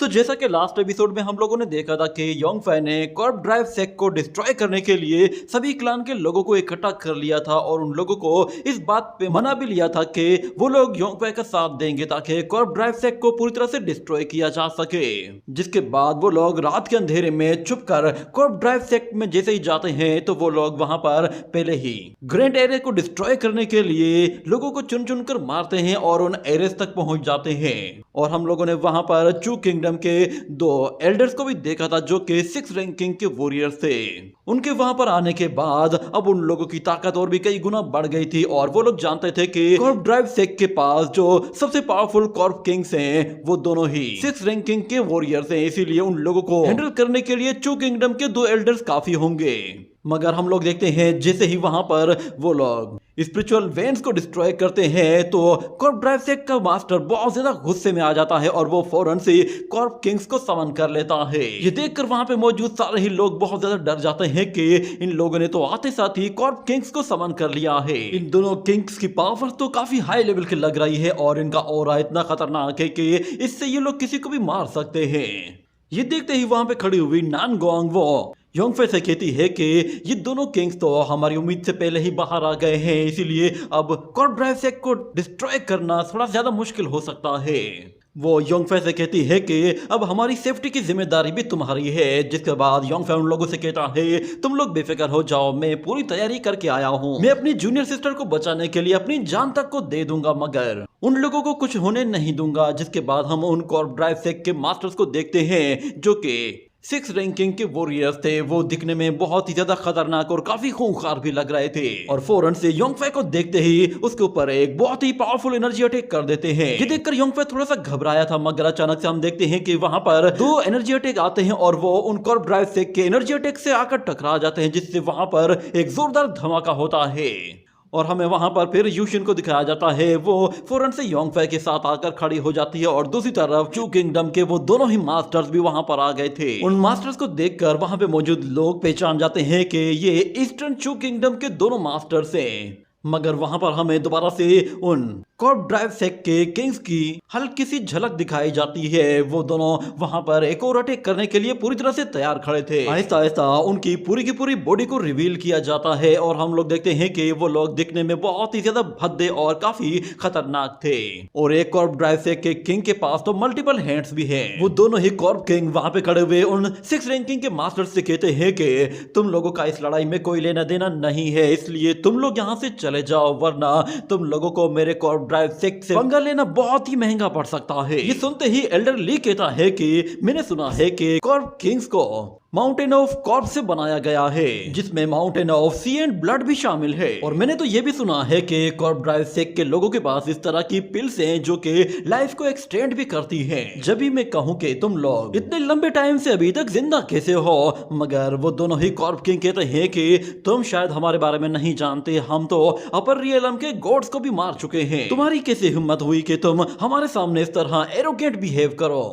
तो जैसा कि लास्ट एपिसोड में हम लोगों ने देखा था कि योंगफै ने कॉर्प ड्राइव सेक को डिस्ट्रॉय करने के लिए सभी क्लान के लोगों को इकट्ठा कर लिया था और उन लोगों को इस बात पे मना भी लिया था कि वो लोग योंगफै का साथ देंगे ताकि कॉर्प ड्राइव सेक को पूरी तरह से डिस्ट्रॉय किया जा सके। जिसके बाद वो लोग रात के अंधेरे में छुपकर कॉर्प ड्राइव सेक में जैसे ही जाते हैं तो वो लोग वहां पर पहले ही ग्रैंड एरे को डिस्ट्रॉय करने के लिए लोगों को चुन चुन कर मारते हैं और उन एरेस तक पहुंच जाते हैं। और हम लोगों ने वहां पर चू किंगडम के दो एल्डर्स को भी देखा था जो कि 6 रैंकिंग के वॉरियर्स थे। उनके वहां पर आने के बाद अब उन लोगों की ताकत और भी कई गुना बढ़ गई थी और वो लोग जानते थे कि कॉर्प ड्राइव सेक के पास जो सबसे पावरफुल कॉर्प किंग्स हैं वो दोनों ही 6 रैंकिंग के वॉरियर्स हैं, इसीलिए उन लोगों को हैंडल करने के लिए चू किंगडम के दो एल्डर्स काफी होंगे। मगर हम लोग देखते हैं जैसे ही वहां पर वो लोग स्पिरिचुअल वेन्स को डिस्ट्रॉय करते हैं तो कॉर्प ड्राइव सेक का मास्टर बहुत ज्यादा गुस्से में आ जाता है और वो फौरन से कॉर्प किंग्स को समन कर लेता है। ये देखकर वहां पे मौजूद सारे ही लोग बहुत ज्यादा डर जाते हैं कि इन लोगों ने तो आते साथ ही कॉर्प किंग्स को समन कर लिया है। इन दोनों किंग्स की पावर तो काफी हाई लेवल की लग रही है और इनका ऑरा इतना खतरनाक है कि इससे ये लोग किसी को भी मार सकते हैं। ये देखते ही वहां पे खड़ी हुई नानगोंग वो योंगफै से कहती है कि ये दोनों किंग्स तो हमारी उम्मीद से पहले ही बाहर आ गए हैं, इसीलिए अब कॉर्प ड्राइव सेक को डिस्ट्रॉय करना थोड़ा ज्यादा मुश्किल हो सकता है। वो योंगफै से कहती है कि अब हमारी सेफ्टी की जिम्मेदारी भी तुम्हारी है। जिसके बाद योंगफै उन लोगों से कहता है तुम लोग बेफिक्र हो जाओ, मैं पूरी तैयारी करके आया हूँ। मैं अपनी जूनियर सिस्टर को बचाने के लिए अपनी जान तक को दे दूंगा मगर उन लोगों को कुछ होने नहीं दूंगा। जिसके बाद हम उन कॉर्प ड्राइव सेक के मास्टर्स को देखते हैं जो कि 6 रैंकिंग के वॉरियर्स थे। वो दिखने में बहुत ही ज्यादा खतरनाक और काफी खूंखार भी लग रहे थे और फौरन से योंगफै को देखते ही उसके ऊपर एक बहुत ही पावरफुल एनर्जी अटैक कर देते हैं। ये देखकर योंगफै थोड़ा सा घबराया था मगर अचानक से हम देखते हैं कि वहां पर दो एनर्जी अटैक आते हैं और वो उन कॉर्प ड्राइव सेक के एनर्जी अटैक से आकर टकरा जाते हैं, जिससे वहां पर एक जोरदार धमाका होता है। और हमें वहां पर फिर यूशिन को दिखाया जाता है। वो फौरन से योंगफै के साथ आकर खड़ी हो जाती है और दूसरी तरफ चू किंगडम के वो दोनों ही मास्टर्स भी वहां पर आ गए थे। उन मास्टर्स को देखकर वहां पे मौजूद लोग पहचान जाते हैं कि ये ईस्टर्न चू किंगडम के दोनों मास्टर्स हैं। मगर वहां पर हमें दोबारा से उन कॉर्प ड्राइव सेक के किंग्स की हल्की सी झलक दिखाई जाती है। वो दोनों वहां पर एक और अटैक करने के लिए पूरी तरह से तैयार खड़े थे। आहिस्ता आहिस्ता उनकी पूरी की पूरी बॉडी को रिवील किया जाता है और हम लोग देखते हैं कि वो लोग दिखने में बहुत ही ज्यादा भद्दे और काफी खतरनाक थे। और एक कॉर्प ड्राइव सेक के किंग के पास तो मल्टीपल हैंड्स भी है। वो दोनों ही कॉर्प किंग वहां पे खड़े हुए उन 6 रैंकिंग के मास्टर से कहते हैं कि तुम लोगों का इस लड़ाई में कोई लेना देना नहीं है, इसलिए तुम लोग यहाँ से चले जाओ वरना तुम लोगों को मेरे कॉर्प ड्राइव सेक से पंगा लेना बहुत ही महंगा पड़ सकता है। ये सुनते ही एल्डर ली कहता है कि मैंने सुना है कि कॉर्प किंग्स को माउंटेन ऑफ कॉर्प से बनाया गया है जिसमें mountain of sea and blood भी शामिल है। और मैंने तो ये भी सुना है कि कॉर्प ड्राइव सेक के लोगों के पास इस तरह की पिल्स हैं जो कि लाइफ को एक्सटेंड भी करती हैं। जब भी मैं कहूँ कि तुम लोग इतने लंबे टाइम से अभी तक जिंदा कैसे हो, मगर वो दोनों ही कॉर्प किंग कहते हैं कि तुम शायद हमारे बारे में नहीं जानते, हम तो अपर रियलम के गॉड्स को भी मार चुके हैं। तुम्हारी कैसे हिम्मत हुई कि तुम हमारे सामने इस तरह एरोगेंट बिहेव करो।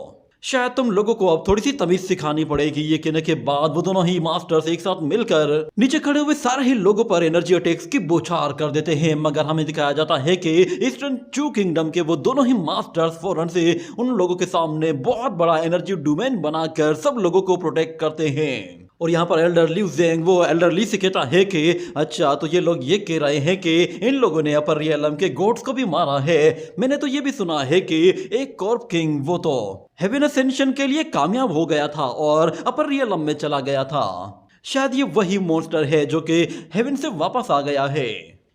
शायद तुम लोगों को अब थोड़ी सी तमीज सिखानी पड़ेगी। ये कहने के बाद वो दोनों ही मास्टर्स एक साथ मिलकर नीचे खड़े हुए सारे ही लोगों पर एनर्जी अटैक्स की बौछार कर देते हैं। मगर हमें दिखाया जाता है कि ईस्टर्न चू किंगडम के वो दोनों ही मास्टर्स फौरन से उन लोगों के सामने बहुत बड़ा एनर्जी डोमेन बनाकर सब लोगों को प्रोटेक्ट करते हैं। और यहाँ पर एल्डर ली जेंग वो एल्डर ली से कहता है कि अच्छा तो ये लोग ये कह रहे हैं कि इन लोगों ने अपर रियलम के गॉड्स को भी मारा है। मैंने तो ये भी सुना है कि एक कॉर्प किंग वो तो हेवन असेंशन के लिए कामयाब हो गया था और अपर रियलम में चला गया था। शायद ये वही मॉन्स्टर है जो कि हेवन से वापस आ गया है।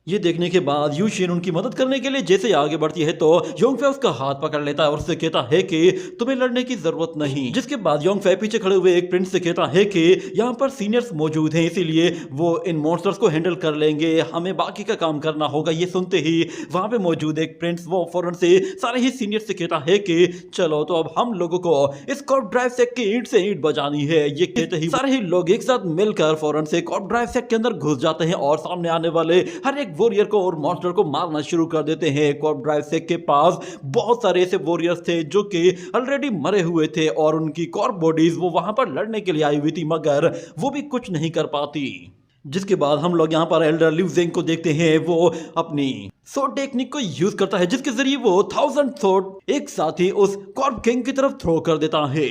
ये देखने के बाद यूशिन उनकी मदद करने के लिए जैसे आगे बढ़ती है तो योंगफै उसका हाथ पकड़ लेता है और उससे कहता है कि तुम्हें लड़ने की जरूरत नहीं। जिसके बाद योंगफै पीछे खड़े हुए एक प्रिंस से कहता है कि यहाँ पर सीनियर्स मौजूद हैं, इसीलिए वो इन मॉन्स्टर्स को हैंडल कर लेंगे, हमें बाकी का काम करना होगा। ये सुनते ही वहां पे मौजूद एक प्रिंस वो फौरन से सारे ही सीनियर से कहता है कि चलो तो अब हम लोगों को इस कॉर्प ड्राइव सेक की ईंट से ईंट बजानी है। ये कहते ही सारे ही लोग एक साथ मिलकर फौरन से कॉर्प ड्राइव सेक के अंदर घुस जाते हैं और सामने आने वाले हर एक वॉरियर को और मॉन्स्टर को मारना शुरू कर देते हैं। कॉर्प ड्राइव सेक के पास बहुत सारे ऐसे वॉरियर्स थे जो कि ऑलरेडी मरे हुए थे और उनकी कॉर्प बॉडीज वो वहां पर लड़ने के लिए आई हुई थी, मगर वो भी कुछ नहीं कर पाती। जिसके बाद हम लोग यहाँ पर एल्डर लिu ज़ेंग को देखते हैं, वो अपनी सोर्ड टेक्निक को यूज करता है जिसके जरिए वो 1000 सोर्ड एक साथ ही उस कॉर्प किंग की तरफ थ्रो कर देता है।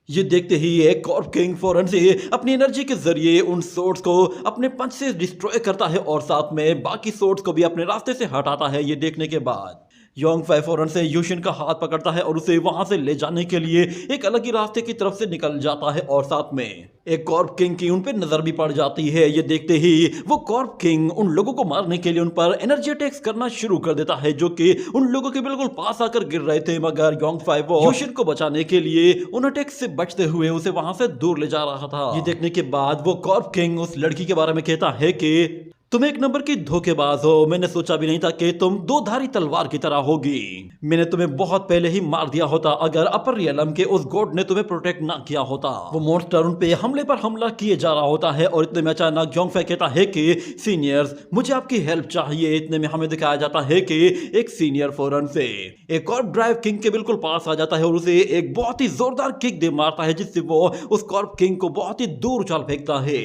ये देखते ही एक कॉर्प किंग फौरन से अपनी एनर्जी के जरिए उन सोर्ड्स को अपने पंच से डिस्ट्रॉय करता है और साथ में बाकी सोर्ड्स को भी अपने रास्ते से हटाता है। ये देखने के बाद योंग फाई फौरन से यूशिन का हाथ पकड़ता है और उसे वहां से ले जाने के लिए एक अलग ही रास्ते की तरफ से निकल जाता है और साथ में एक कॉर्प किंग की उन पे नजर भी पड़ जाती है। ये देखते ही वो कॉर्प किंग उन लोगों को मारने के लिए उन पर एनर्जी अटैक्स करना शुरू कर देता है जो कि उन लोगों के बिल्कुल पास आकर गिर रहे थे, मगर योंग फाई वो यूशिन को बचाने के लिए उन अटैक्स से बचते हुए उसे वहां से दूर ले जा रहा था। ये देखने के बाद वो कॉर्प किंग उस लड़की के बारे में कहता है कि तुम एक नंबर की धोखेबाज हो, मैंने सोचा भी नहीं था कि तुम दो धारी तलवार की तरह होगी। मैंने तुम्हें बहुत पहले ही मार दिया होता अगर अपर रियलम के उस गॉड ने तुम्हें प्रोटेक्ट ना किया होता। वो मॉन्स्टर उन पे हमले पर हमला किए जा रहा होता है और इतने में अचानक योंग फाई कहता है कि सीनियर्स मुझे आपकी हेल्प चाहिए। इतने में हमें दिखाया जाता है कि एक सीनियर फौरन से एक कॉर्प ड्राइव किंग के बिल्कुल पास आ जाता है और उसे एक बहुत ही जोरदार किक दे मारता है जिससे वो उस कॉर्प किंग को बहुत ही दूर उछाल फेंकता है।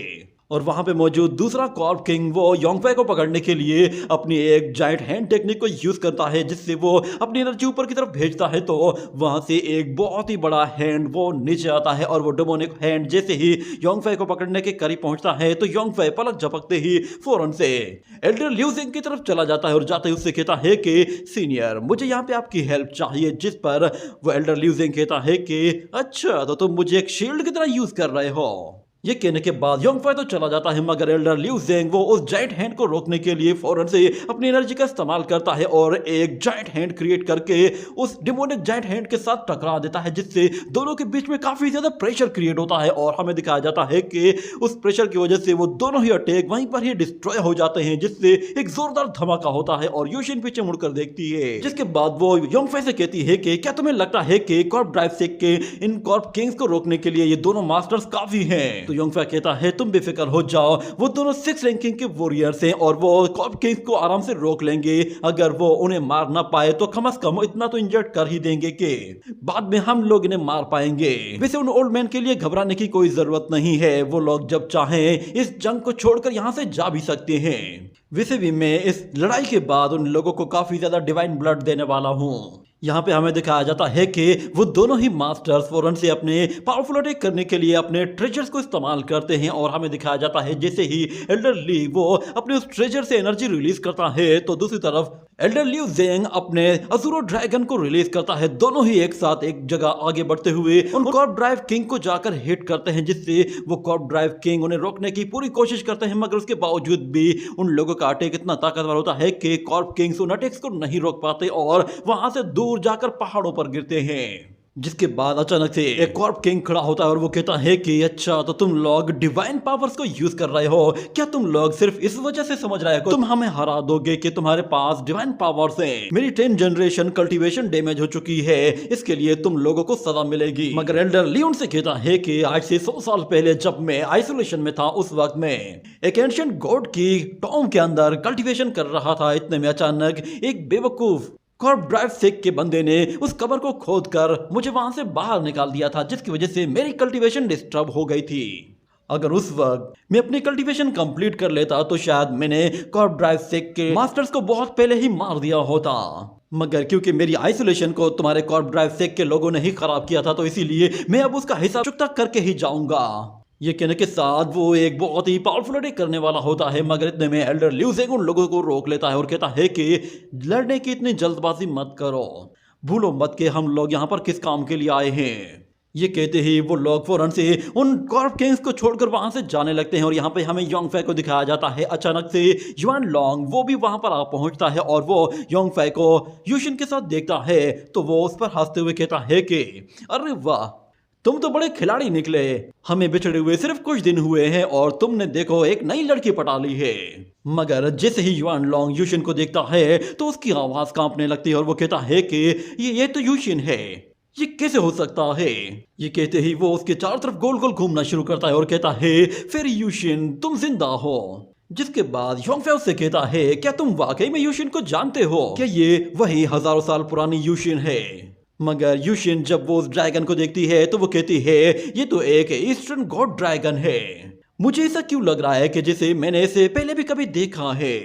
और वहां पे मौजूद दूसरा कॉर्प किंग वो योंग फाई को पकड़ने के लिए अपनी एक जायंट हैंड टेक्निक को यूज करता है जिससे वो अपनी एनर्जी ऊपर की तरफ भेजता है तो वहां से एक बहुत ही बड़ा हैंड वो नीचे आता है और वो डेमोनिक हैंड जैसे ही योंग फाई को पकड़ने के करीब पहुंचता है तो योंग फाई पलक झपकते ही फौरन से एल्डर लिu ज़ेंग की तरफ चला जाता है और जाते ही उससे कहता है कि सीनियर मुझे यहाँ पे आपकी हेल्प चाहिए। जिस पर वो एल्डर लिu ज़ेंग कहता है कि अच्छा तो तुम मुझे एक शील्ड की तरह यूज कर रहे हो। ये कहने के बाद योंग फाई तो चला जाता है मगर एल्डर लिu ज़ेंग वो उस जायंट हैंड को रोकने के लिए फौरन से अपनी एनर्जी का इस्तेमाल करता है और एक जायंट हैंड क्रिएट करके उस डिमोनिक जायंट हैंड के साथ टकरा देता है जिससे दोनों के बीच में काफी ज्यादा प्रेशर क्रिएट होता है और हमें दिखाया जाता है कि उस प्रेशर की वजह से वो दोनों ही अटैक वहीं पर ही डिस्ट्रॉय हो जाते हैं जिससे एक जोरदार धमाका होता है और यूशिन पीछे मुड़कर देखती है। जिसके बाद वो योंग फाई से कहती है कि क्या तुम्हें लगता है कि कॉर्प ड्राइव सेक के इन कॉर्प किंग्स को रोकने के लिए ये दोनों मास्टर्स काफी हैं? तो योंग फाई कहता है तुम बेफिक्र हो जाओ, वो दोनों 6 रैंकिंग के वॉरियर्स हैं और वो कॉर्प किंग्स को आराम से रोक लेंगे। अगर वो उन्हें मार ना पाए तो कम से कम इतना तो इंजर्ड कर ही देंगे कि बाद में हम लोग इन्हें मार पाएंगे। वैसे उन ओल्ड मैन के लिए घबराने की कोई जरूरत नहीं है, वो लोग जब चाहें इस जंग को छोड़कर यहाँ से जा भी सकते हैं। वैसे भी मैं इस लड़ाई के बाद उन लोगों को काफी ज्यादा डिवाइन ब्लड देने वाला हूँ। यहाँ पे हमें दिखाया जाता है कि वो दोनों ही मास्टर्स फौरन से अपने पावरफुल अटैक करने के लिए अपने ट्रेजर्स को इस्तेमाल करते हैं और हमें दिखाया जाता है जैसे ही एल्डर ली वो अपने उस ट्रेजर से एनर्जी रिलीज करता है तो दूसरी तरफ एल्डर लिu ज़ेंग अपने अज़ूरो ड्रैगन को रिलीज करता है। दोनों ही एक साथ एक जगह आगे बढ़ते हुए उन कॉर्प ड्राइव किंग को जाकर हिट करते हैं जिससे वो कॉर्प ड्राइव किंग उन्हें रोकने की पूरी कोशिश करते हैं मगर उसके बावजूद भी उन लोगों का अटैक इतना ताकतवर होता है कि कॉर्प किंग्स उन अटैक्स को नहीं रोक पाते और वहां से दूर जाकर पहाड़ों पर गिरते हैं। जिसके बाद अचानक से एक कॉर्प किंग खड़ा होता है और वो कहता है कि अच्छा तो तुम लोग डिवाइन पावर्स को यूज कर रहे हो, क्या तुम लोग सिर्फ इस वजह से समझ रहे हो तुम हमें हरा दोगे कि तुम्हारे पास डिवाइन पावर्स हैं? मेरी 10 जनरेशन कल्टीवेशन डैमेज हो चुकी है, इसके लिए तुम लोगों को सजा मिलेगी। मगर एल्डर लियोन से कहता है कि आज से 100 साल पहले जब मैं आइसोलेशन में था उस वक्त में एक एंशिएंट गॉड की टॉम के अंदर कल्टीवेशन कर रहा था। इतने में अचानक एक बेवकूफ कॉर्प ड्राइव सेक के बंदे ने उस कबर को खोदकर मुझे वहां से बाहर निकाल दिया था जिसकी वजह से मेरी कल्टीवेशन डिस्टर्ब हो गई थी। अगर उस वक्त मैं अपनी कल्टीवेशन कंप्लीट कर लेता तो शायद मैंने कॉर्प ड्राइव सेक के मास्टर्स को बहुत पहले ही मार दिया होता, मगर क्योंकि मेरी आइसोलेशन को तुम्हारे कॉर्प ड्राइव सेक के लोगों ने ही खराब किया था तो इसीलिए मैं अब उसका हिसाब चुकता करके ही जाऊंगा। ये कहने के साथ वो एक बहुत ही पावरफुल अटैक करने वाला होता है मगर इतने में एल्डर लिu ज़ेंग उन लोगों को रोक लेता है और कहता है कि लड़ने की इतनी जल्दबाजी मत करो, भूलो मत कि हम लोग यहाँ पर किस काम के लिए आए हैं। ये कहते ही वो लोग फौरन से उन कॉर्प किंग्स को छोड़कर वहां से जाने लगते हैं और यहाँ पे हमें योंग फाई को दिखाया जाता है। अचानक से युआन लॉन्ग वो भी वहां पर आ पहुंचता है और वो योंग फाई को यूशिन के साथ देखता है तो वो उस पर हंसते हुए कहता है कि अरे वाह तुम तो बड़े खिलाड़ी निकले, हमें बिछड़े हुए सिर्फ कुछ दिन हुए हैं और तुमने देखो एक नई लड़की पटा ली है। मगर जैसे ही युआन लॉन्ग यूशिन को देखता है तो उसकी आवाज कांपने लगती है और वो कहता है कि ये तो यूशिन है, ये कैसे हो सकता है? ये कहते ही वो उसके चारों तरफ गोल गोल घूमना शुरू करता है और कहता है फिर यूशिन तुम जिंदा हो। जिसके बाद योंग फाई उससे कहता है क्या तुम वाकई में यूशिन को जानते हो? क्या ये वही हजारों साल पुरानी यूशिन है? मगर यूशिन जब वो उस ड्रैगन को देखती है तो वो कहती है ये तो एक ईस्टर्न गॉड ड्रैगन है। मुझे ऐसा क्यों लग रहा है कि जैसे मैंने इसे पहले भी कभी देखा है।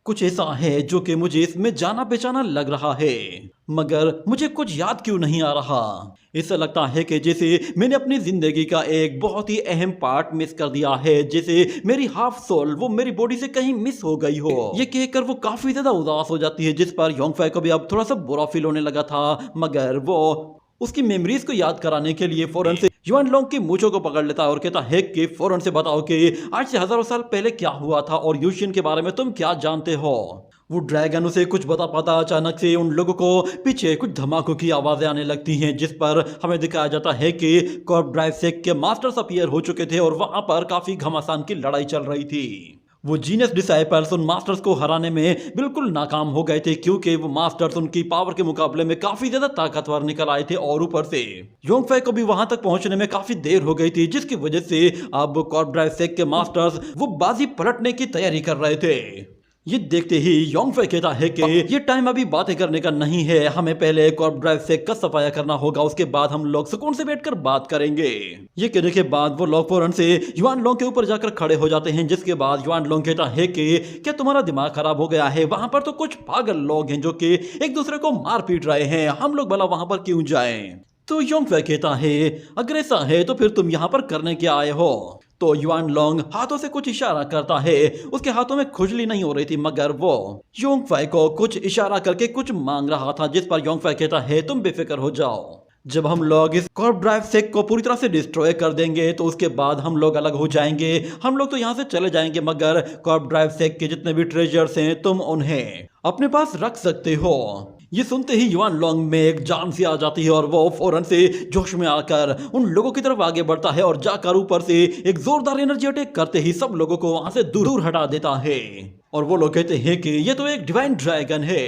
कुछ ऐसा है जो कि मुझे इसमें जाना पहचाना लग रहा है, मगर मुझे कुछ याद क्यों नहीं आ रहा। ऐसा लगता है कि जैसे मैंने अपनी जिंदगी का एक बहुत ही अहम पार्ट मिस कर दिया है, जैसे मेरी हाफ सोल वो मेरी बॉडी से कहीं मिस हो गई हो। ये कहकर वो काफी ज्यादा उदास हो जाती है, जिस पर योंगफै को भी अब थोड़ा सा बुरा फील होने लगा था, मगर वो उसकी मेमोरीज को याद कराने के लिए फौरन से युआन लोंग की मूंछों को पकड़ लेता है और कहता है कि फौरन से बताओ कि आज से हजारों साल पहले क्या हुआ था और यूशियन के बारे में तुम क्या जानते हो। वो ड्रैगन उसे कुछ बता पाता, अचानक से उन लोगों को पीछे कुछ धमाकों की आवाजें आने लगती हैं, जिस पर हमें दिखाया जाता है कि कॉर्प ड्राइव सेक के मास्टर्स अपीयर हो चुके थे और वहां पर काफी घमासान की लड़ाई चल रही थी। वो जीनियस डिसाइपल्स उन मास्टर्स को हराने में बिल्कुल नाकाम हो गए थे, क्योंकि वो मास्टर्स उनकी पावर के मुकाबले में काफी ज्यादा ताकतवर निकल आए थे और ऊपर से योंगफै को भी वहां तक पहुंचने में काफी देर हो गई थी, जिसकी वजह से अब कॉर्प ड्राइव सेक के मास्टर्स वो बाजी पलटने की तैयारी कर रहे थे। ये देखते ही योंगफै कहता है कि ये टाइम अभी बातें करने का नहीं है, हमें पहले कॉर्प ड्राइव से का सफाया करना होगा, उसके बाद हम लोग सुकून से बैठकर बात करेंगे। ये कहने के बाद वो लोग फौरन से युआन लोंग के ऊपर जाकर खड़े हो जाते हैं, जिसके बाद युआन लोंग कहता है कि क्या तुम्हारा दिमाग खराब हो गया है, वहां पर तो कुछ पागल लोग हैं जो कि एक दूसरे को मार पीट रहे हैं, हम लोग भला वहां पर क्यों जाएं। तो योंगफै कहता है अगर ऐसा है तो फिर तुम यहाँ पर करने क्या आए हो। तो युआन लोंग हाथों से कुछ इशारा करता है, उसके हाथों में खुजली नहीं हो रही थी, मगर वो योंगफै को कुछ इशारा करके कुछ मांग रहा था, जिस पर योंगफै कहता है तुम बेफिक्र हो जाओ, जब हम लोग इस कॉर्प ड्राइव सेक को पूरी तरह से डिस्ट्रॉय कर देंगे तो उसके बाद हम लोग अलग हो जाएंगे, हम लोग तो यहाँ से चले जाएंगे, मगर कॉर्प ड्राइव सेक के जितने भी ट्रेजर्स हैं तुम उन्हें अपने पास रख सकते हो। ये सुनते ही युआन लोंग में एक जान सी आ जाती है और वो फौरन से जोश में आकर उन लोगों की तरफ आगे बढ़ता है और जाकर ऊपर से एक जोरदार एनर्जी अटैक करते ही सब लोगों को वहां से दूर हटा देता है। और वो लोग कहते हैं कि ये तो एक डिवाइन ड्रैगन है।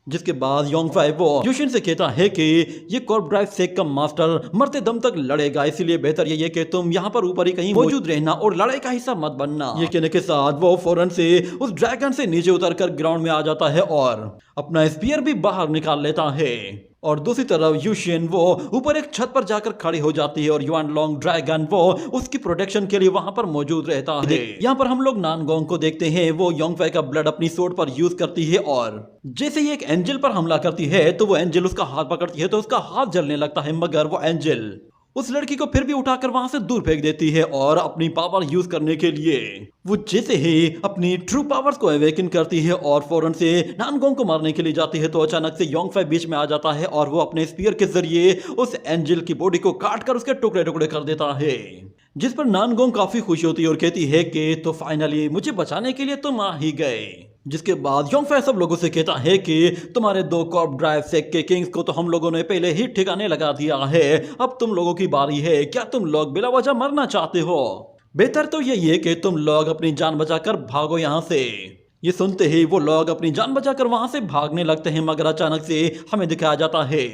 जिसके बाद योंगफै वो यूशिन से कहता है कि ये कॉर्प ड्राइव सेक का मास्टर मरते दम तक लड़ेगा, इसलिए बेहतर ये है कि तुम यहाँ पर ऊपर ही कहीं मौजूद रहना और लड़ाई का हिस्सा मत बनना। ये कहने के साथ वो फौरन से उस ड्रैगन से नीचे उतरकर ग्राउंड में आ जाता है और अपना स्पीयर भी बाहर निकाल लेता है। और दूसरी तरफ यूशियन वो ऊपर एक छत पर जाकर खड़ी हो जाती है और युआन लोंग ड्रैगन वो उसकी प्रोटेक्शन के लिए वहां पर मौजूद रहता है। यहाँ पर हम लोग नानगोंग को देखते हैं, वो योंगफै का ब्लड अपनी सोर्ड पर यूज करती है और जैसे ही एक एंजल पर हमला करती है तो वो एंजल उसका हाथ पकड़ती है तो उसका हाथ जलने लगता है, मगर वो एंजल उस लड़की को फिर भी उठाकर वहां से दूर फेंक देती है और अपनी पावर यूज करने के लिए वो जैसे ही अपनी ट्रू पावर्स को अवेकन करती है और फौरन से नानगोंग को मारने के लिए जाती है, तो अचानक से योंगफै बीच में आ जाता है और वो अपने स्पीयर के जरिए उस एंजल की बॉडी को काट कर उसके टुकड़े टुकड़े कर देता है, जिस पर नानगोंग काफी खुश होती है और कहती है कि तो फाइनली मुझे बचाने के लिए तुम आ ही गए। जिसके बाद योंगफै सब लोगों से कहता है कि तुम्हारे दो कॉर्प ड्राइव सेक के किंग्स को तो हम लोगों ने पहले ही ठिकाने लगा दिया है, अब तुम लोगों की बारी है, क्या तुम लोग बिला वजह मरना चाहते हो? बेहतर तो यही है कि तुम लोग अपनी जान बचाकर भागो यहाँ से। ये सुनते ही वो लोग अपनी जान बचाकर वहां से भागने लगते हैं, मगर अचानक से हमें दिखाया जाता है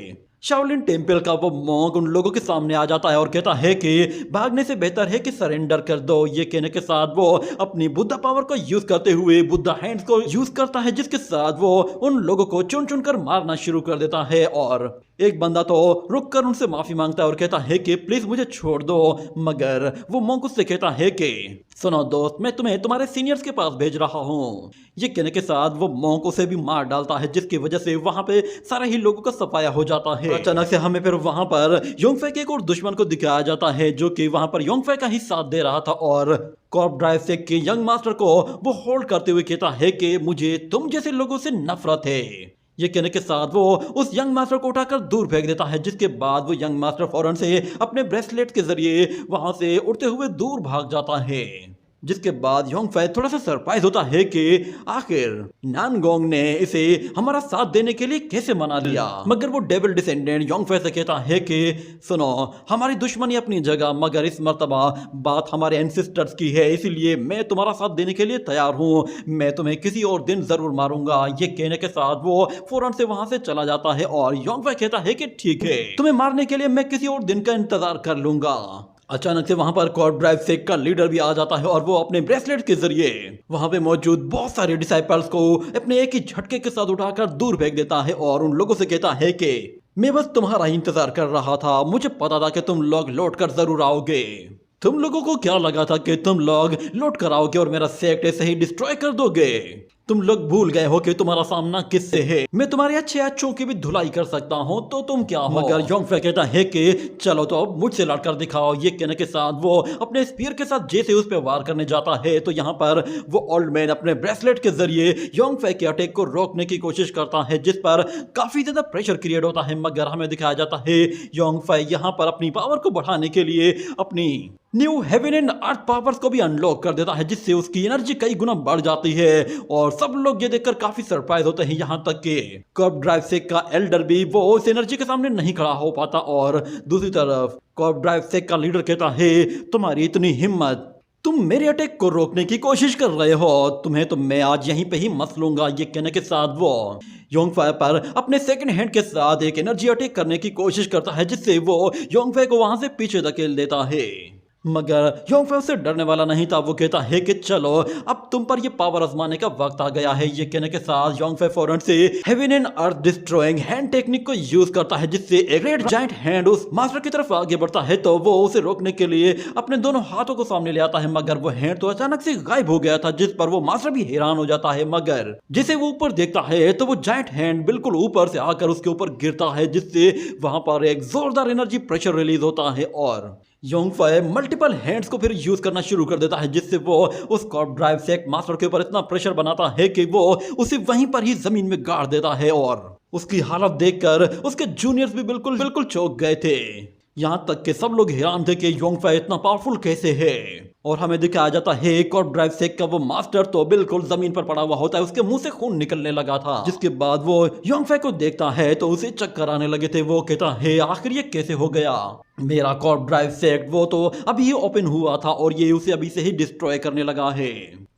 शाओलिन टेम्पल का वो मॉन्क उन लोगों के सामने आ जाता है और कहता है कि भागने से बेहतर है कि सरेंडर कर दो। ये कहने के साथ वो अपनी बुद्धा पावर को यूज करते हुए बुद्धा हैंड्स को यूज करता है, जिसके साथ वो उन लोगों को चुन चुन कर मारना शुरू कर देता है। और एक बंदा तो रुक कर उनसे माफी मांगता है और कहता है कि प्लीज मुझे छोड़ दो, मगर वो मॉन्क उससे कहता है कि सुनो दोस्त, मैं तुम्हें तुम्हारे सीनियर्स के पास भेज रहा हूँ। ये कहने के साथ वो मॉन्क उसे भी मार डालता है, जिसकी वजह से वहां पे सारे ही लोगों का सफाया हो जाता है। अचानक से हमें फिर वहां पर योंगफै के एक और दुश्मन को दिखाया जाता है, जो कि वहां पर योंगफै का ही साथ दे रहा था और कॉर्प ड्राइव सेक के यंग मास्टर को वो होल्ड करते हुए कहता है कि मुझे तुम जैसे लोगों से नफरत है। ये कहने के साथ वो उस यंग मास्टर को उठाकर दूर फेंक देता है, जिसके बाद वो यंग मास्टर फौरन से अपने ब्रेसलेट के जरिए वहां से उड़ते हुए दूर भाग जाता है। जिसके बाद योंगफै थोड़ा सा सरप्राइज होता है कि आखिर नानगोंग ने इसे हमारा साथ देने के लिए कैसे मना लिया। मगर वो डेविल डिसेंडेंट योंगफै से कहता है कि सुनो, हमारी दुश्मनी अपनी जगह, मगर इस मर्तबा बात हमारे एंसेस्टर्स की है, इसीलिए मैं तुम्हारा साथ देने के लिए तैयार हूँ, मैं तुम्हें किसी और दिन जरूर मारूंगा। ये कहने के साथ वो फौरन से वहां से चला जाता है और योंगफै कहता है कि ठीक है, तुम्हें मारने के लिए मैं किसी और दिन का इंतजार कर लूंगा। अचानक से वहां पर कॉर्प ड्राइव सेक का लीडर भी आ जाता है और वो अपने ब्रेसलेट के जरिए वहां पे मौजूद बहुत सारे डिसाइपल्स को अपने एक ही झटके के साथ उठाकर दूर फेंक देता है और उन लोगों से कहता है कि मैं बस तुम्हारा ही इंतजार कर रहा था, मुझे पता था कि तुम लोग लौट कर जरूर आओगे। तुम लोगों को क्या लगा था कि तुम लोग लूट कर आओगे और मेरा सेक्ट ऐसे ही डिस्ट्रॉय कर दोगे? तुम लोग भूल गए हो कि तुम्हारा सामना किससे है। मैं तुम्हारे अच्छे अच्छों की भी धुलाई कर सकता हूँ, तो तुम क्या हो? मगर योंगफे कहता है कि चलो तो अब मुझसे लड़कर दिखाओ। ये कहने के साथ वो अपने स्पीयर के साथ जैसे उस पर वार करने जाता है तो यहाँ पर वो ओल्ड मैन अपने ब्रेसलेट के जरिए योंगफे के अटैक को रोकने की कोशिश करता है, जिस पर काफी ज्यादा प्रेशर क्रिएट होता है। मगर हमें दिखाया जाता है योंगफे यहाँ पर अपनी पावर को बढ़ाने के लिए अपनी new heaven and earth powers को भी अनलॉक कर देता है, जिससे उसकी एनर्जी कई गुना बढ़ जाती है। और सब लोग ये देखकर काफी सरप्राइज होते हैं, यहाँ तक कि कर्ब ड्राइव सेक का एल्डर भी वो उस एनर्जी के सामने नहीं खड़ा हो पाता। और दूसरी तरफ कर्ब ड्राइव सेक का लीडर कहता है, तुम्हारी इतनी हिम्मत, तुम मेरे अटैक को रोकने की कोशिश कर रहे हो, तुम्हें तो मैं आज यहीं पे ही मस लूंगा। ये कहने के साथ वो योंगफे पर अपने सेकंड हैंड के साथ एक एनर्जी अटैक करने की कोशिश करता है, जिससे वो योंगफे को वहां से पीछे धकेल देता है। मगर योंगफे उससे डरने वाला नहीं था। वो कहता है कि चलो अब तुम पर ये पावर आजमाने का वक्त आ गया है। ये कहने के साथ योंगफे फौरन से heaven and earth destroying hand technique को यूज करता है, जिससे एक ग्रेट जायंट हैंड उस मास्टर की तरफ आगे बढ़ता है। तो वो उसे रोकने के लिए अपने दोनों हाथों को सामने ले आता है, मगर वो हैंड तो अचानक से गायब हो गया था, जिस पर वो मास्टर भी हैरान हो जाता है। मगर जिसे वो ऊपर देखता है तो वो जायंट हैंड बिल्कुल ऊपर से आकर उसके ऊपर गिरता है, जिससे वहां पर एक जोरदार एनर्जी प्रेशर रिलीज होता है और योंगफे मल्टीपल हैंड्स को फिर यूज करना शुरू कर देता है, जिससे वो उस कर्ब ड्राइव सेक मास्टर के ऊपर इतना प्रेशर बनाता है कि वो उसे वहीं पर ही जमीन में गाड़ देता है। और उसकी हालत देखकर उसके जूनियर्स भी बिल्कुल बिल्कुल चौंक गए थे। यहाँ तक कि सब लोग हैरान थे कि योंगफे इतना पावरफुल कैसे है। और हमें दिखाया जाता है कर्ब ड्राइव सेक का वो मास्टर तो बिल्कुल जमीन पर पड़ा हुआ होता है, उसके मुंह से खून निकलने लगा था। जिसके बाद वो योंगफे को देखता है तो उसे चक्कर आने लगे थे। वो कहता है, आखिर ये कैसे हो गया? मेरा कर्ब ड्राइव सेक वो तो अभी ही ओपन हुआ था और ये उसे अभी से ही डिस्ट्रॉय करने लगा है।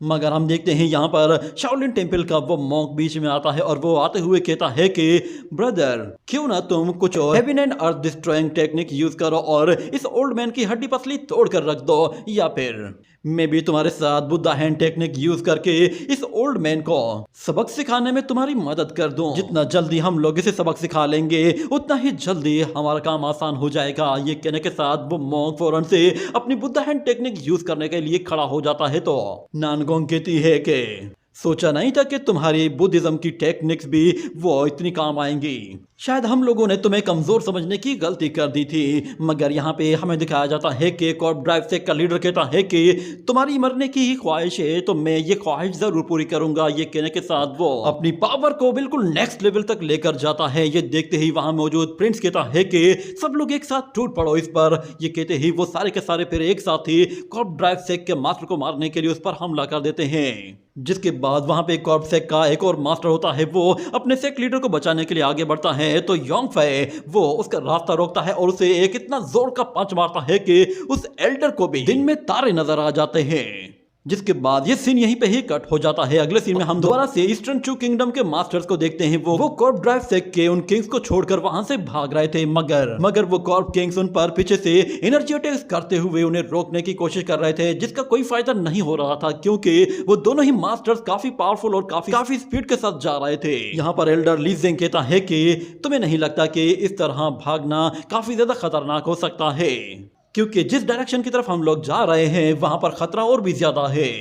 मगर हम देखते हैं यहाँ पर शाओलिन टेम्पल का वो मॉन्क बीच में आता है और वो आते हुए कहता है कि ब्रदर, क्यों ना तुम कुछ और heaven and earth destroying technique use करो और इस ओल्ड मैन की हड्डी पसली तोड़ कर रख दो, या फिर मैं भी तुम्हारे साथ बुद्धा हैंड टेक्निक यूज करके इस ओल्ड मैन को सबक सिखाने में तुम्हारी मदद कर दूं। जितना जल्दी हम लोग इसे सबक सिखा लेंगे उतना ही जल्दी हमारा काम आसान हो जाएगा। ये कहने के साथ वो मॉन्क फौरन से अपनी बुद्धा हैंड टेक्निक यूज करने के लिए खड़ा हो जाता है। तो नानगोंग कहती है कि सोचा नहीं था कि तुम्हारी बुद्धिज्म की टेक्निक्स भी वो इतनी काम आएंगी। शायद हम लोगों ने तुम्हें कमजोर समझने की गलती कर दी थी। मगर यहाँ पे हमें दिखाया जाता है कि कर्ब ड्राइव सेक का लीडर कहता है कि तुम्हारी मरने की ही ख्वाहिश है तो मैं ये ख्वाहिश जरूर पूरी करूंगा। ये कहने के साथ वो अपनी पावर को बिल्कुल नेक्स्ट लेवल तक लेकर जाता है। ये देखते ही वहां मौजूद प्रिंस कहता है कि सब लोग एक साथ टूट पड़ो इस पर। ये कहते ही वो सारे के सारे फिर एक साथ ही कर्ब ड्राइव सेक के मास्टर को मारने के लिए उस पर हमला कर देते हैं। जिसके बाद वहां पे कर्ब सेक का एक और मास्टर होता है, वो अपने सेक लीडर को बचाने के लिए आगे बढ़ता है तो योंगफे वो उसका रास्ता रोकता है और उसे एक इतना जोर का पंच मारता है कि उस एल्डर को भी दिन में तारे नजर आ जाते हैं। जिसके बाद ये सीन यहीं पे ही कट हो जाता है। अगले सीन में हम दोबारा से ईस्टर्न चू किंगडम के मास्टर्स को देखते हैं। वो कर्ब ड्राइव सेक के उन किंग्स को छोड़कर वहां से भाग रहे थे, मगर वो कर्ब किंग्स उन पर पीछे से एनर्जी अटैक करते हुए उन्हें रोकने की कोशिश कर रहे थे, जिसका कोई फायदा नहीं हो रहा था क्योंकि वो दोनों ही मास्टर्स काफी पावरफुल और काफी स्पीड के साथ जा रहे थे। यहाँ पर एल्डर ली ज़ेंग कहता है कि तुम्हें नहीं लगता कि इस तरह भागना काफी ज्यादा खतरनाक हो सकता है, क्योंकि जिस डायरेक्शन की तरफ हम लोग जा रहे हैं वहां पर खतरा और भी ज्यादा है।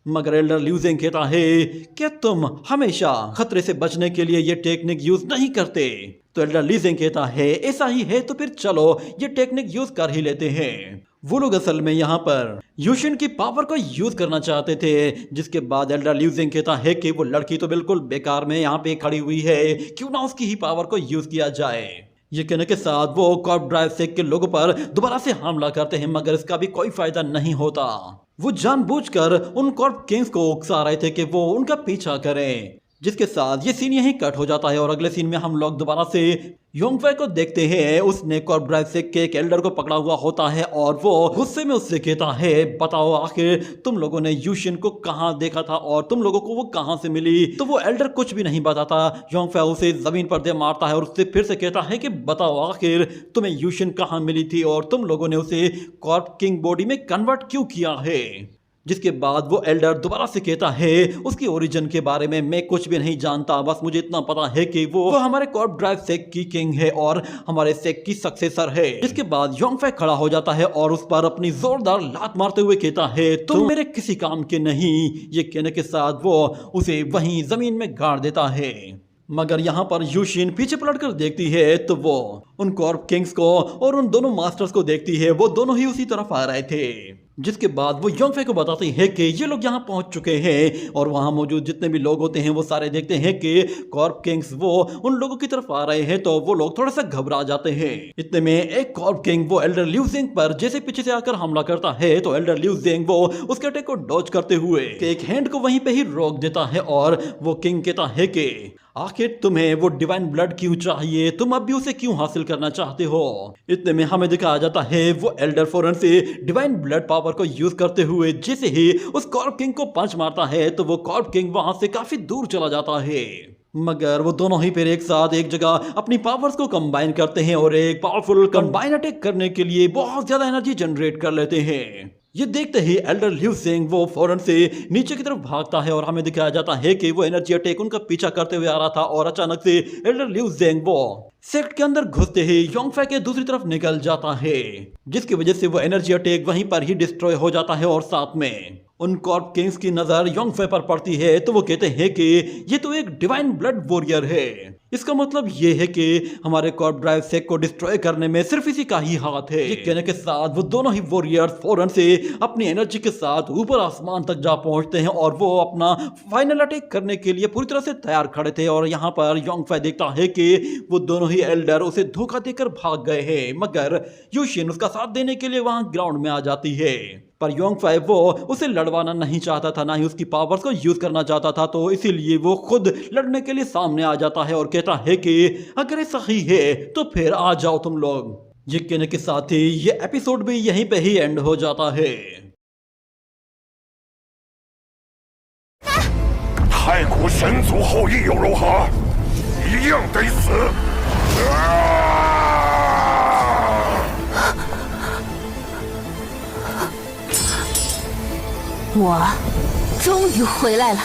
मगर एल्डर ली ज़ेंग कहता है कि तुम हमेशा खतरे से बचने के लिए ये टेक्निक यूज नहीं करते। तो एल्डर ली ज़ेंग कहता है ऐसा ही है तो फिर चलो ये टेक्निक यूज कर ही लेते हैं। वो लोग असल में यहाँ पर यूशिन की पावर को यूज करना चाहते थे। जिसके बाद एल्डर ली ज़ेंग कहता है कि वो लड़की तो बिल्कुल बेकार में यहाँ पे खड़ी हुई है, क्यों ना उसकी ही पावर को यूज किया जाए। ये कहने के साथ वो कर्ब ड्राइव सेक के लोगों पर दोबारा से हमला करते हैं, मगर इसका भी कोई फायदा नहीं होता। वो जानबूझकर उन कर्ब किंग्स को उकसा रहे थे कि वो उनका पीछा करें। जिसके साथ ये सीन यहीं कट हो जाता है और अगले सीन में हम लोग दोबारा से योंगफे को देखते हैं। उसने कर्ब ड्राइव सेक के एक एल्डर को पकड़ा हुआ होता है और वो गुस्से में उससे कहता है, बताओ आखिर तुम लोगों ने यूशिन को कहाँ देखा था और तुम लोगों को वो कहाँ से मिली? तो वो एल्डर कुछ भी नहीं बताता। योंगफे उसे जमीन पर दे मारता है और उससे फिर से कहता है कि बताओ आखिर तुम्हें यूशिन कहाँ मिली थी और तुम लोगों ने उसे कर्ब किंग बॉडी में कन्वर्ट क्यों किया है? जिसके बाद वो एल्डर दोबारा से कहता है उसकी ओरिजिन के बारे में मैं कुछ भी नहीं जानता, बस मुझे इतना पता है कि वो हमारे कॉर्प ड्राइव सेक्ट की किंग है और हमारे सेक्ट की सक्सेसर है। इसके बाद योंगफे खड़ा हो जाता है और उस पर अपनी जोरदार लात मारते हुए कहता है तुम मेरे किसी काम के नहीं। ये कहने के साथ वो उसे वहीं जमीन में गाड़ देता है। मगर यहाँ पर यूशिन पीछे पलटकर देखती है तो वो उन कॉर्प किंग्स को और उन दोनों मास्टर्स को देखती है, वो दोनों ही उसी तरफ आ रहे थे। जिसके बाद वो योंगफे को बताती है कि ये लोग यहाँ पहुंच चुके हैं और वहां मौजूद जितने भी लोग होते हैं वो सारे देखते हैं कि कॉर्प किंग्स वो उन लोगों की तरफ आ रहे हैं, तो वो लोग थोड़ा सा घबरा जाते हैं। इतने में एक कॉर्प किंग वो एल्डर लिu ज़ेंग पर जैसे पीछे से आकर हमला करता है तो एल्डर लिu ज़ेंग वो उसके अटैक को डॉज करते हुए एक हैंड को वहीं पे ही रोक देता है और वो किंग कहता है कि आखिर तुम्हें वो डिवाइन ब्लड क्यों चाहिए, तुम अब भी उसे क्यों हासिल करना चाहते हो। इतने में हमें दिखाया जाता है वो एल्डर फौरन से डिवाइन ब्लड पावर को यूज करते हुए जैसे ही उस कॉर्प किंग को पंच मारता है तो वो कॉर्प किंग वहां से काफी दूर चला जाता है। मगर वो दोनों ही फिर एक साथ एक जगह अपनी पावर्स को कंबाइन करते हैं और एक पावरफुल कंबाइन अटैक करने के लिए बहुत ज्यादा एनर्जी जनरेट कर लेते हैं। ये देखते ही एल्डर लिu ज़ेंग वो फौरन से नीचे की तरफ भागता है और हमें दिखाया जाता है कि वो एनर्जी अटैक उनका पीछा करते हुए आ रहा था और अचानक से एल्डर लिu ज़ेंग वो सेक्ट के अंदर घुसते ही योंगफे के दूसरी तरफ निकल जाता है, जिसकी वजह से वो एनर्जी अटैक वहीं पर ही डिस्ट्रॉय हो जाता है। और साथ में उन कॉर्प किंग्स की नजर योंगफे पर पड़ती है तो वो कहते हैं कि ये तो एक डिवाइन ब्लड वॉरियर है, इसका मतलब ये है कि हमारे कॉर्प ड्राइव सेक्ट को डिस्ट्रॉय करने में सिर्फ इसी का ही हाथ है। ये कहने के साथ वो दोनों ही वॉरियर्स फौरन से अपनी एनर्जी के साथ ऊपर आसमान तक जा पहुंचते हैं और वो अपना फाइनल अटैक करने के लिए पूरी तरह से तैयार खड़े थे। और यहाँ पर योंगफे देखता है कि वो दोनों ही एल्डर उसे धोखा देकर भाग गए हैं, मगर यूशिन उसका साथ देने के लिए वहां ग्राउंड में आ जाती है। पर योंगफे वो उसे लड़वाना नहीं चाहता था, ना ही उसकी पावर्स को यूज करना चाहता था, तो इसीलिए वो खुद लड़ने के लिए सामने आ जाता है और कहता है कि अगर ये सही है तो फिर आ जाओ तुम लोग। ये कहने के साथ ही ये एपिसोड भी यहीं पे ही एंड हो जाता है। 太古神族后裔又如何？一样得死！我终于回来了。